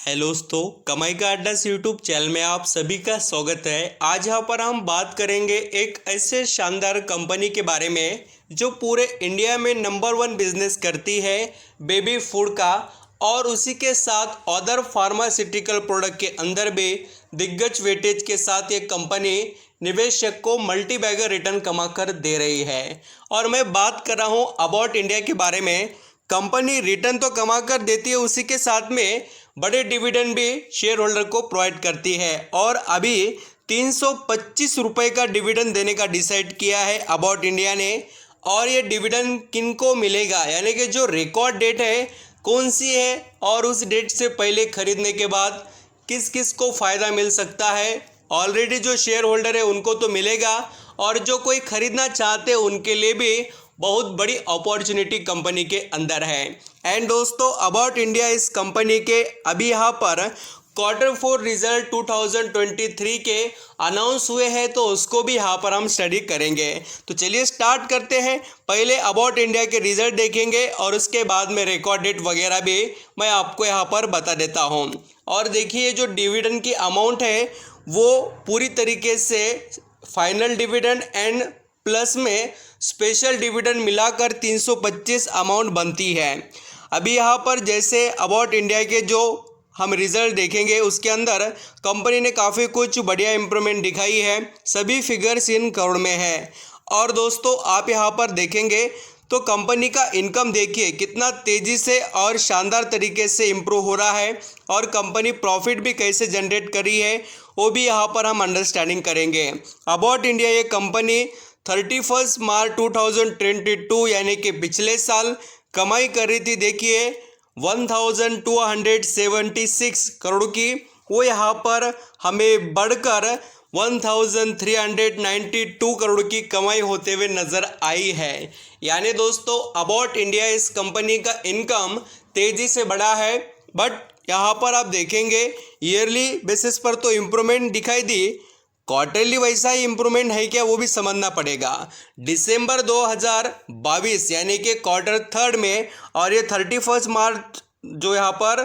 Hello दोस्तों, कमाई का अड्डा से यूट्यूब चैनल में आप सभी का स्वागत है। आज यहाँ पर हम बात करेंगे एक ऐसे शानदार कंपनी के बारे में जो पूरे इंडिया में नंबर 1 बिजनेस करती है बेबी फूड का, और उसी के साथ अदर फार्मास्यूटिकल प्रोडक्ट के अंदर भी दिग्गज वेटेज के साथ ये कंपनी निवेशक को मल्टी बैगर रिटर्न कमा कर दे रही है। और मैं बात कर रहा हूँ अबाउट इंडिया के बारे में। कंपनी रिटर्न तो कमा कर देती है, उसी के साथ में बड़े डिविडेंड भी शेयर होल्डर को प्रोवाइड करती है, और अभी 325 रुपये का डिविडेंड देने का डिसाइड किया है अबाउट इंडिया ने। और ये डिविडेंड किनको मिलेगा, यानी कि जो रिकॉर्ड डेट है कौन सी है, और उस डेट से पहले खरीदने के बाद किस किस को फ़ायदा मिल सकता है। ऑलरेडी जो शेयर होल्डर है उनको तो मिलेगा, और जो कोई खरीदना चाहते हैं उनके लिए भी बहुत बड़ी अपॉर्चुनिटी कंपनी के अंदर है। एंड दोस्तों, अबाउट इंडिया इस कंपनी के अभी यहाँ पर Q4 रिजल्ट 2023 के अनाउंस हुए हैं, तो उसको भी यहाँ पर हम स्टडी करेंगे। तो चलिए स्टार्ट करते हैं। पहले अबाउट इंडिया के रिजल्ट देखेंगे और उसके बाद में रिकॉर्ड डेट वगैरह भी मैं आपको यहाँ पर बता देता हूँ। और देखिए, जो डिविडेंड की अमाउंट है वो पूरी तरीके से फाइनल डिविडेंड एंड प्लस में स्पेशल डिविडेंड मिलाकर 325 अमाउंट बनती है। अभी यहाँ पर जैसे अबाउट इंडिया के जो हम रिज़ल्ट देखेंगे उसके अंदर कंपनी ने काफ़ी कुछ बढ़िया इम्प्रूवमेंट दिखाई है। सभी फिगर्स इन करोड़ में है। और दोस्तों, आप यहाँ पर देखेंगे तो कंपनी का इनकम देखिए कितना तेज़ी से और शानदार तरीके से इम्प्रूव हो रहा है, और कंपनी प्रॉफिट भी कैसे जनरेट करी है वो भी यहाँ पर हम अंडरस्टैंडिंग करेंगे। अबाउट इंडिया ये कंपनी 31 मार्च 2022 यानी कि पिछले साल कमाई कर रही थी, देखिए 1276 करोड़ की, वो यहाँ पर हमें बढ़कर 1392 करोड़ की कमाई होते हुए नज़र आई है। यानी दोस्तों, अबाउट इंडिया इस कंपनी का इनकम तेज़ी से बढ़ा है, बट यहाँ पर आप देखेंगे ईयरली बेसिस पर तो इम्प्रूवमेंट दिखाई दी, क्वार्टरली वैसा ही इम्प्रूवमेंट है क्या वो भी समझना पड़ेगा। दिसंबर 2022 यानी कि Q3 में, और ये 31 मार्च जो यहाँ पर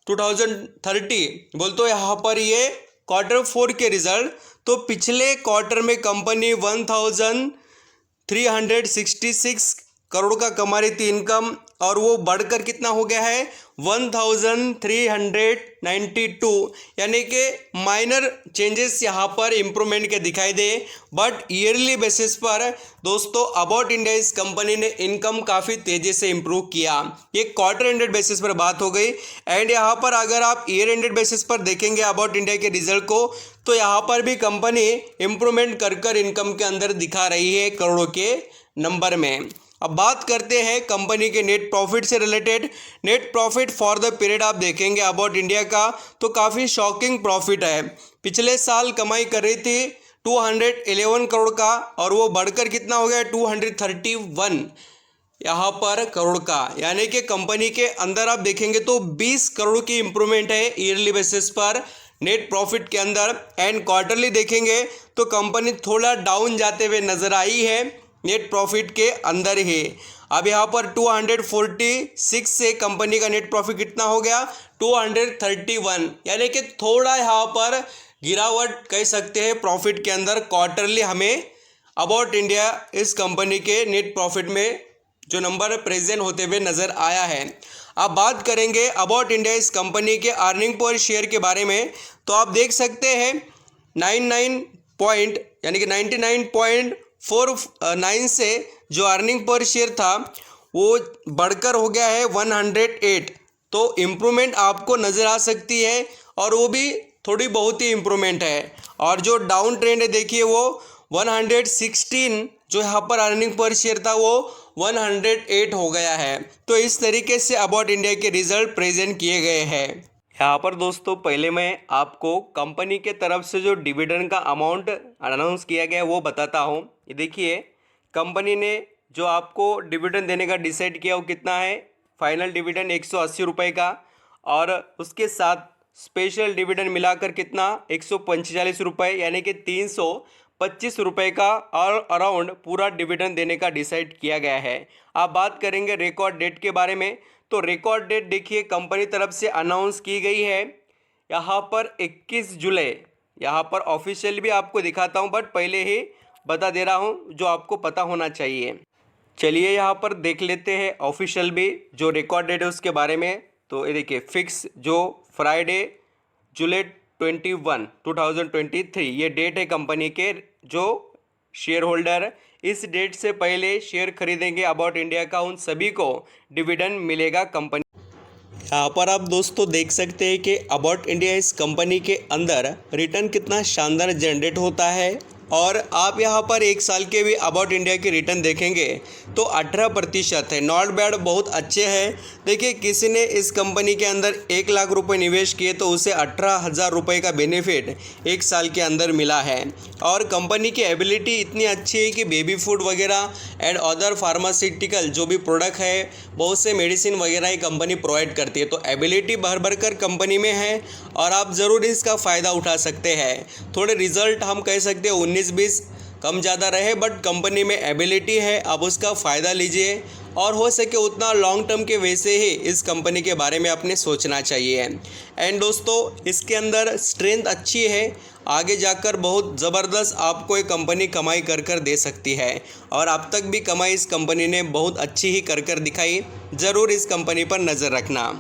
2030 बोल, तो यहाँ पर ये Q4 के रिजल्ट, तो पिछले क्वार्टर में कंपनी 1366 करोड़ का कमा रही थी इनकम, और वो बढ़कर कितना हो गया है 1392, यानी कि माइनर चेंजेस यहाँ पर इम्प्रूवमेंट के दिखाई दे, बट ईयरली बेसिस पर दोस्तों अबाउट इंडिया इस कंपनी ने इनकम काफ़ी तेज़ी से इम्प्रूव किया। ये क्वार्टर एंडेड बेसिस पर बात हो गई। एंड यहाँ पर अगर आप ईयर एंडेड बेसिस पर देखेंगे अबाउट इंडिया के रिजल्ट को, तो यहाँ पर भी कंपनी इम्प्रूवमेंट कर इनकम के अंदर दिखा रही है करोड़ों के नंबर में। अब बात करते हैं कंपनी के नेट प्रॉफिट से related. Net profit for the period आप देखेंगे अबाउट इंडिया का, तो काफ़ी शॉकिंग प्रॉफिट है। पिछले साल कमाई कर रही थी 211 करोड़ का, और वो बढ़कर कितना हो गया 231 यहाँ पर करोड़ का, यानी कि कंपनी के अंदर आप देखेंगे तो 20 करोड़ की इम्प्रूवमेंट है ईयरली बेसिस पर नेट प्रॉफिट के अंदर। एंड क्वार्टरली देखेंगे तो कंपनी थोड़ा डाउन जाते हुए नज़र आई है नेट प्रॉफिट के अंदर ही। अब यहाँ पर 246 से कंपनी का नेट प्रॉफिट कितना हो गया 231, यानी कि थोड़ा यहाँ पर गिरावट कह सकते हैं प्रॉफिट के अंदर। क्वार्टरली हमें अबाउट इंडिया इस कंपनी के नेट प्रॉफिट में जो नंबर प्रेजेंट होते हुए नज़र आया है। अब बात करेंगे अबाउट इंडिया इस कंपनी के अर्निंग पर शेयर के बारे में, तो आप देख सकते हैं 99.49 से जो अर्निंग पर शेयर था वो बढ़कर हो गया है 108, तो इम्प्रूवमेंट आपको नज़र आ सकती है, और वो भी थोड़ी बहुत ही इम्प्रूवमेंट है। और जो डाउन ट्रेंड है देखिए वो 116 जो यहाँ पर अर्निंग पर शेयर था वो 108 हो गया है। तो इस तरीके से अबाउट इंडिया के रिजल्ट प्रेजेंट किए गए हैं। यहाँ पर दोस्तों पहले मैं आपको कंपनी के तरफ से जो डिविडेंड का अमाउंट अनाउंस किया गया है वो बताता हूँ। ये देखिए, कंपनी ने जो आपको डिविडेंड देने का डिसाइड किया वो कितना है, फाइनल डिविडेंड 180 रुपये का, और उसके साथ स्पेशल डिविडेंड मिलाकर कितना 145 रुपये, यानी कि 325 रुपये का और अराउंड पूरा डिविडेंड देने का डिसाइड किया गया है। आप बात करेंगे रिकॉर्ड डेट के बारे में, तो रिकॉर्ड डेट देखिए कंपनी तरफ से अनाउंस की गई है यहाँ पर 21 जुलाई, यहाँ पर ऑफिशियल भी आपको दिखाता हूँ, बट पहले ही बता दे रहा हूँ जो आपको पता होना चाहिए। चलिए यहाँ पर देख लेते हैं ऑफिशियल भी जो रिकॉर्ड डेट है उसके बारे में। तो ये देखिए फिक्स जो फ्राइडे जुलाई 21 2023 ये डेट है कंपनी के। जो शेयर होल्डर इस डेट से पहले शेयर खरीदेंगे अबाउट इंडिया का, उन सभी को डिविडेंड मिलेगा कंपनी। यहाँ पर आप दोस्तों देख सकते हैं कि अबाउट इंडिया इस कंपनी के अंदर रिटर्न कितना शानदार जनरेट होता है। और आप यहाँ पर एक साल के भी अबाउट इंडिया के रिटर्न देखेंगे तो 18% है। नॉट बैड, बहुत अच्छे हैं। देखिए किसी ने इस कंपनी के अंदर 1 लाख रुपए निवेश किए तो उसे 18,000 रुपये का बेनिफिट एक साल के अंदर मिला है। और कंपनी की एबिलिटी इतनी अच्छी है कि बेबी फूड वगैरह एंड अदर फार्मास्यूटिकल जो भी प्रोडक्ट है, बहुत से मेडिसिन वगैरह ही कंपनी प्रोवाइड करती है। तो एबिलिटी भर भर कर कंपनी में है और आप ज़रूर इसका फ़ायदा उठा सकते हैं। थोड़े रिजल्ट हम कह सकते हैं 19-20 कम ज़्यादा रहे, बट कंपनी में एबिलिटी है, आप उसका फ़ायदा लीजिए और हो सके उतना लॉन्ग टर्म के वैसे ही इस कंपनी के बारे में आपने सोचना चाहिए। एंड दोस्तों इसके अंदर स्ट्रेंथ अच्छी है, आगे जाकर बहुत ज़बरदस्त आपको एक कंपनी कमाई कर कर दे सकती है। और अब तक भी कमाई इस कंपनी ने बहुत अच्छी ही कर कर दिखाई। ज़रूर इस कंपनी पर नज़र रखना।